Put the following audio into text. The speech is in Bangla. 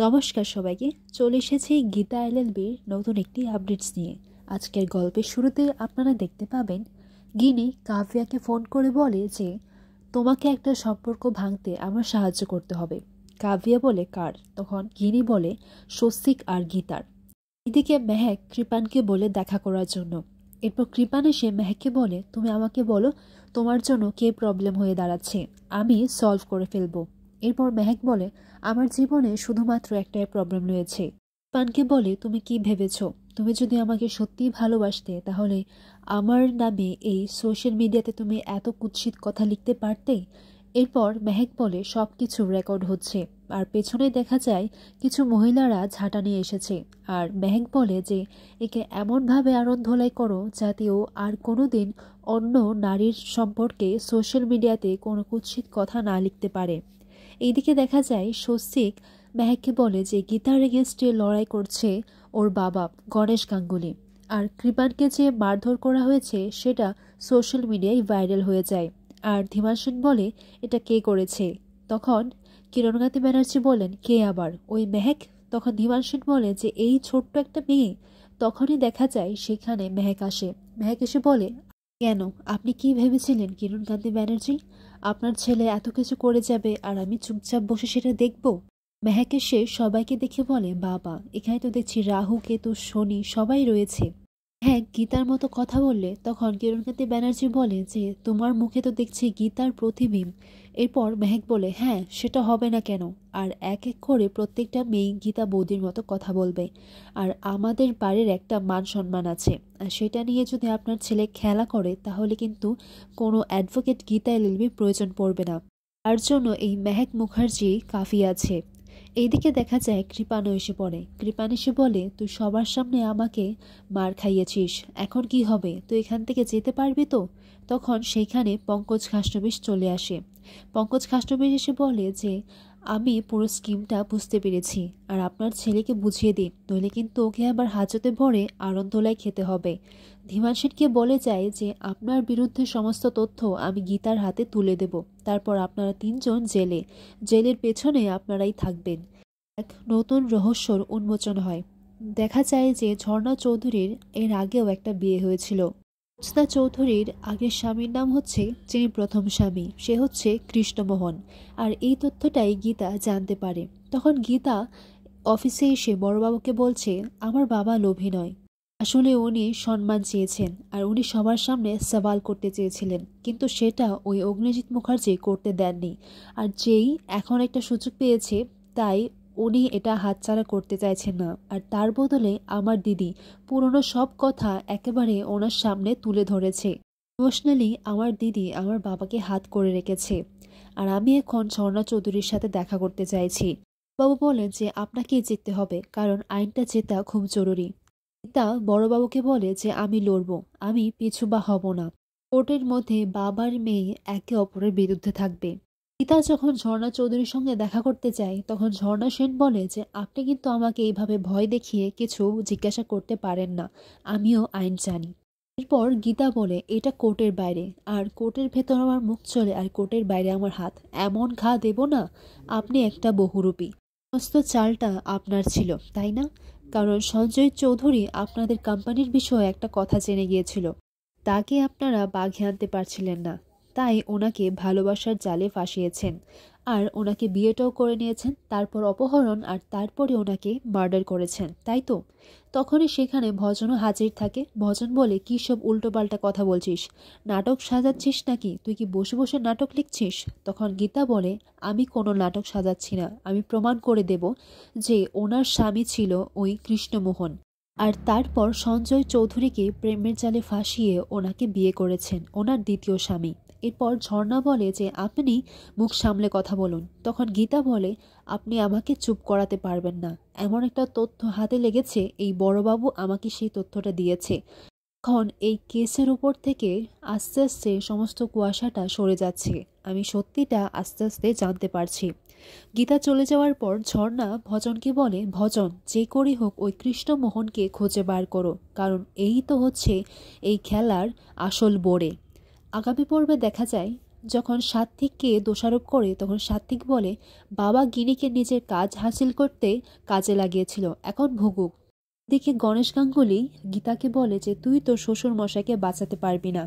নমস্কার সবাইকে। চলে এসেছি গীতা এলএলবির নতুন একটি আপডেটস নিয়ে। আজকের গল্পের শুরুতে আপনারা দেখতে পাবেন গিনি কাভিয়াকে ফোন করে বলে যে তোমাকে একটা সম্পর্ক ভাঙতে আমার সাহায্য করতে হবে। কাভিয়া বলে কার? তখন গিনি বলে স্বস্তিক আর গীতার। এদিকে মেহেক কৃপানকে বলে দেখা করার জন্য। এরপর কৃপান এসে মেহেককে বলে তুমি আমাকে বলো তোমার জন্য কে প্রবলেম হয়ে দাঁড়াচ্ছে, আমি সলভ করে ফেলবো। এরপর মেহেক বলে আমার জীবনে শুধুমাত্র একটাই প্রবলেম রয়েছে। কৃপানকে বলে তুমি কি ভেবেছো, তুমি যদি আমাকে সত্যিই ভালোবাসতে তাহলে আমার নামে এই সোশ্যাল মিডিয়াতে তুমি এত কুৎসিত কথা লিখতে পারতে। এরপর মেহেক বলে সব কিছু রেকর্ড হচ্ছে, আর পেছনে দেখা যায় কিছু মহিলারা ঝাঁটা নিয়ে এসেছে। আর মেহেক বলে যে একে এমনভাবে আড়ন ধোলাই করো যাতে ও আর কোনোদিন অন্য নারীর সম্পর্কে সোশ্যাল মিডিয়াতে কোনো কুৎসিত কথা না লিখতে পারে। এইদিকে দেখা যায় স্বস্তিক মেহেককে বলে যে গীতার এগেনস্টে লড়াই করছে ওর বাবা গণেশ গাঙ্গুলি, আর কৃপানকে যে মারধর করা হয়েছে সেটা সোশ্যাল মিডিয়ায় ভাইরাল হয়ে যায়। আর ধীমান বলে এটা কে করেছে? তখন কিরণকান্তি ব্যানার্জি বলেন কে আবার? ওই মেহেক। তখন ধীমান বলে যে এই ছোট্ট একটা মেয়ে। তখনই দেখা যায় সেখানে মেহেক আসে। মেহেক এসে বলে কেন, আপনি কি ভেবেছিলেন কিরণকান্তি ব্যানার্জি আপনার ছেলে এত কিছু করে যাবে আর আমি চুপচাপ বসে সেটা দেখব? মেহেক এসে সবাইকে দেখে বলে বাবা এখানে তো দেখছি রাহু কেতু শনি সবাই রয়েছে। হ্যাঁ, গীতার মতো কথা বললে তখন কিরণকান্তি ব্যানার্জি বলে যে তোমার মুখে তো দেখছি গীতার প্রতিবিম্ব। এরপর মেহেক বলে হ্যাঁ সেটা হবে না কেন, আর এক এক করে প্রত্যেকটা মেয়ে গীতা বৌদির মতো কথা বলবে। আর আমাদের বাড়ির একটা মান সম্মান আছে, আর সেটা নিয়ে যদি আপনার ছেলে খেলা করে তাহলে কিন্তু কোনো অ্যাডভোকেট গীতা এলএলবির প্রয়োজন পড়বে না। তার জন্য এই মেহেক মুখার্জি কাফি আছে। এইদিকে দেখা যায় কৃপানও এসে পড়ে। কৃপান এসে বলে তুই সবার সামনে আমাকে মার খাইয়েছিস, এখন কি হবে, তুই এখান থেকে যেতে পারবি তো? তখন সেইখানে পঙ্কজ খাসনবিশ চলে আসে। পঙ্কজ খাসনবিশ এসে বলে যে আমি পুরো স্কিমটা বুঝতে পেরেছি, আর আপনার ছেলেকে বুঝিয়ে দিন, নইলে কিন্তু ওকে আবার হাজতে ভরে আড়ন্দোলায় খেতে হবে। ধীমান সেনকে বলে যায় যে আপনার বিরুদ্ধে সমস্ত তথ্য আমি গীতার হাতে তুলে দেব, তারপর আপনারা তিনজন জেলের পেছনে আপনারাই থাকবেন। এক নতুন রহস্যর উন্মোচন হয়। দেখা যায় যে ঝর্ণা চৌধুরীর এর আগেও একটা বিয়ে হয়েছিল। জ্যোৎস্না চৌধুরীর আগের স্বামীর নাম হচ্ছে, যিনি প্রথম স্বামী সে হচ্ছে কৃষ্ণমোহন। আর এই তথ্যটাই গীতা জানতে পারে। তখন গীতা অফিসে এসে বড়বাবুকে বলছে আমার বাবা লোভী নয়, আসলে উনি সম্মান চেয়েছেন, আর উনি সবার সামনে সওয়াল করতে চেয়েছিলেন, কিন্তু সেটা ওই অগ্নিজিৎ মুখার্জি করতে দেননি। আর যেই এখন একটা সুযোগ পেয়েছে তাই উনি এটা হাতছাড়া করতে চাইছেন না। আর তার বদলে আমার দিদি পুরনো সব কথা একেবারে ওনার সামনে তুলে ধরেছে। ইমোশনালি আমার দিদি আমার বাবাকে হাত করে রেখেছে, আর আমি এখন ঝর্ণা চৌধুরীর সাথে দেখা করতে চাইছি। বাবু বলেন যে আপনাকেই জিততে হবে, কারণ আইনটা জেতা খুব জরুরি। গীতা বড়বাবুকে বলে যে আমি লড়ব, আমি পিছু বা হব না। কোর্টের মধ্যে বাবার মেয়ে একে অপরের বিরুদ্ধে থাকবে। গীতা যখন ঝর্ণা চৌধুরীর সঙ্গে দেখা করতে যায় তখন ঝর্ণা সেন বলে যে আপনি কিন্তু আমাকে এইভাবে ভয় দেখিয়ে কিছু জিজ্ঞাসা করতে পারেন না, আমিও আইন জানি। এরপর গীতা বলে এটা কোর্টের বাইরে, আর কোর্টের ভেতর আমার মুখ চলে আর কোর্টের বাইরে আমার হাত, এমন ঘা দেব না। আপনি একটা বহুরূপী, সমস্ত চালটা আপনার ছিল তাই না? কারণ সঞ্জয় চৌধুরী আপনাদের কোম্পানির বিষয়ে একটা কথা জেনে গিয়েছিল, তাকে আপনারা বাঘে আনতে পারছিলেন না, তাই ওনাকে ভালোবাসার জালে ফাঁসিয়েছেন, আর ওনাকে বিয়েটাও করে নিয়েছেন, তারপর অপহরণ, আর তারপরে ওনাকে মার্ডার করেছেন, তাই তো? তখনই সেখানে ভজনও হাজির থাকে। ভজন বলে কী সব উল্টোপাল্টা কথা বলছিস, নাটক সাজাচ্ছিস নাকি? তুই কি বসে বসে নাটক লিখছিস? তখন গীতা বলে আমি কোনো নাটক সাজাচ্ছি না, আমি প্রমাণ করে দেব যে ওনার স্বামী ছিল ওই কৃষ্ণমোহন, আর তারপর সঞ্জয় চৌধুরীকে প্রেমের জালে ফাঁসিয়ে ওনাকে বিয়ে করেছেন ওনার দ্বিতীয় স্বামী। এরপর ঝর্ণা বলে যে আপনি মুখ সামলে কথা বলুন। তখন গীতা বলে আপনি আমাকে চুপ করাতে পারবেন না, এমন একটা তথ্য হাতে লেগেছে, এই বড়বাবু আমাকে সেই তথ্যটা দিয়েছে। এখন এই কেসের উপর থেকে আস্তে আস্তে সমস্ত কুয়াশাটা সরে যাচ্ছে, আমি সত্যিটা আস্তে আস্তে জানতে পারছি। গীতা চলে যাওয়ার পর ঝর্ণা ভজনকে বলে ভজন যে করেই হোক ওই কৃষ্ণমোহনকে খুঁজে বার করো, কারণ এই তো হচ্ছে এই খেলার আসল বোড়ে। আগামী পর্বে দেখা যায় যখন সাত্বিককে দোষারোপ করে তখন সাত্বিক বলে, বাবা গিনিকে নিজের কাজ হাসিল করতে কাজে লাগিয়েছিল, এখন ভুগুক। এদিকে গণেশ গাঙ্গুলি গীতাকে বলে যে তুই তোর শ্বশুর মশাইকে বাঁচাতে পারবি না।